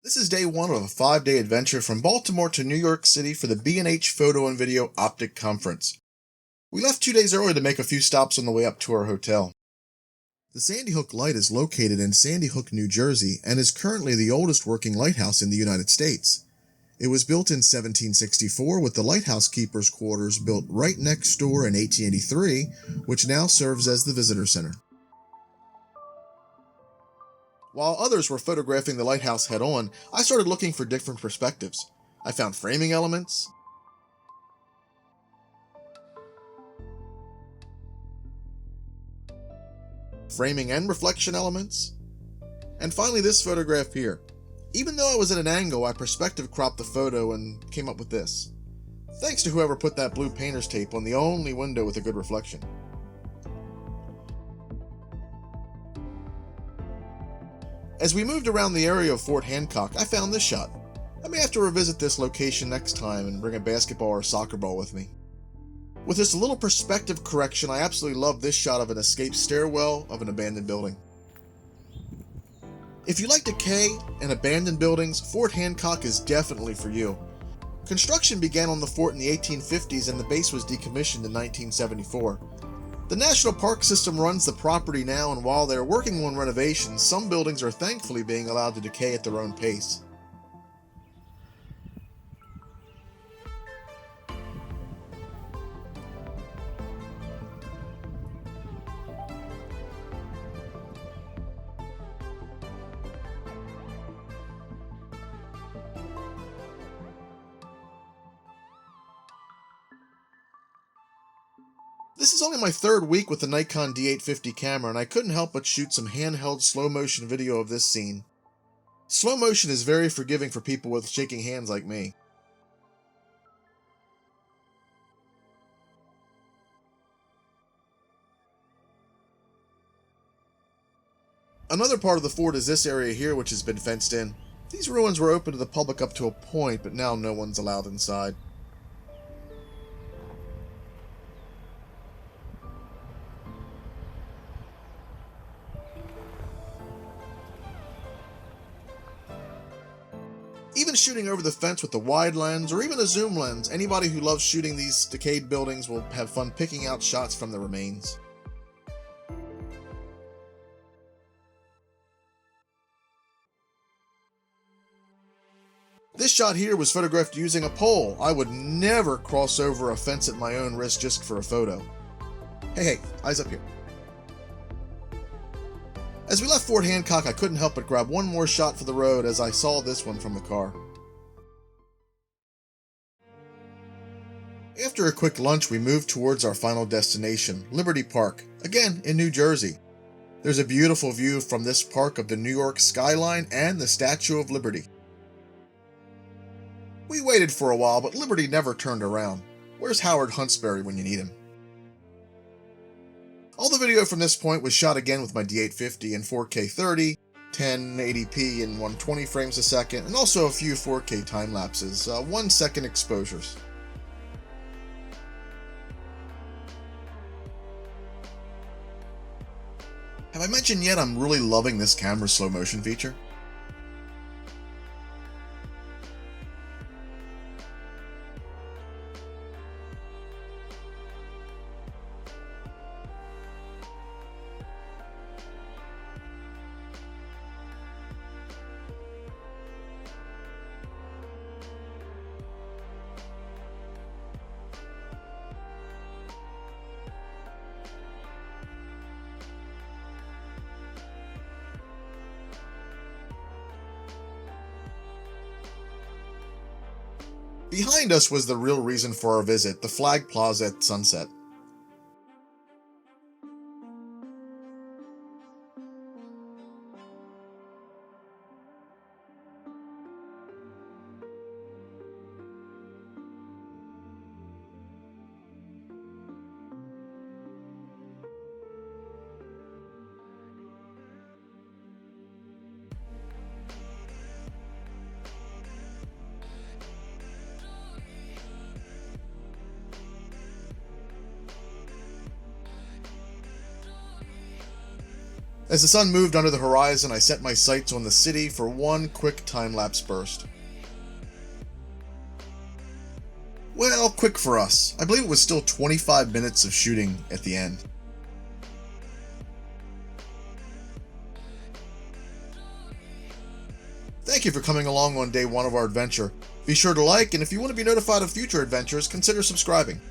This is day one of a 5-day adventure from Baltimore to New York City for the B&H Photo and Video Optic Conference. We left 2 days early to make a few stops on the way up to our hotel. The Sandy Hook Light is located in Sandy Hook, New Jersey, and is currently the oldest working lighthouse in the United States. It was built in 1764 with the lighthouse keeper's quarters built right next door in 1883, which now serves as the visitor center. While others were photographing the lighthouse head-on, I started looking for different perspectives. I found framing elements, framing and reflection elements, and finally this photograph here. Even though I was at an angle, I perspective cropped the photo and came up with this. Thanks to whoever put that blue painter's tape on the only window with a good reflection. As we moved around the area of Fort Hancock, I found this shot. I may have to revisit this location next time and bring a basketball or soccer ball with me. With this little perspective correction, I absolutely love this shot of an escape stairwell of an abandoned building. If you like decay and abandoned buildings, Fort Hancock is definitely for you. Construction began on the fort in the 1850s and the base was decommissioned in 1974. The National Park System runs the property now, and while they're working on renovations, some buildings are thankfully being allowed to decay at their own pace. This is only my third week with the Nikon D850 camera, and I couldn't help but shoot some handheld slow-motion video of this scene. Slow motion is very forgiving for people with shaking hands like me. Another part of the fort is this area here, which has been fenced in. These ruins were open to the public up to a point, but now no one's allowed inside. Even shooting over the fence with a wide lens or even a zoom lens, anybody who loves shooting these decayed buildings will have fun picking out shots from the remains. This shot here was photographed using a pole. I would never cross over a fence at my own risk just for a photo. Hey, eyes up here. As we left Fort Hancock, I couldn't help but grab one more shot for the road as I saw this one from the car. After a quick lunch, we moved towards our final destination, Liberty Park, again in New Jersey. There's a beautiful view from this park of the New York skyline and the Statue of Liberty. We waited for a while, but Liberty never turned around. Where's Howard Huntsberry when you need him? All the video from this point was shot again with my D850 in 4K 30, 1080p and 120 frames a second, and also a few 4K time lapses, 1 second exposures. Have I mentioned yet I'm really loving this camera's slow motion feature? Behind us was the real reason for our visit, the Flag Plaza at sunset. As the sun moved under the horizon, I set my sights on the city for one quick time-lapse burst. Well, quick for us. I believe it was still 25 minutes of shooting at the end. Thank you for coming along on day one of our adventure. Be sure to like, and if you want to be notified of future adventures, consider subscribing.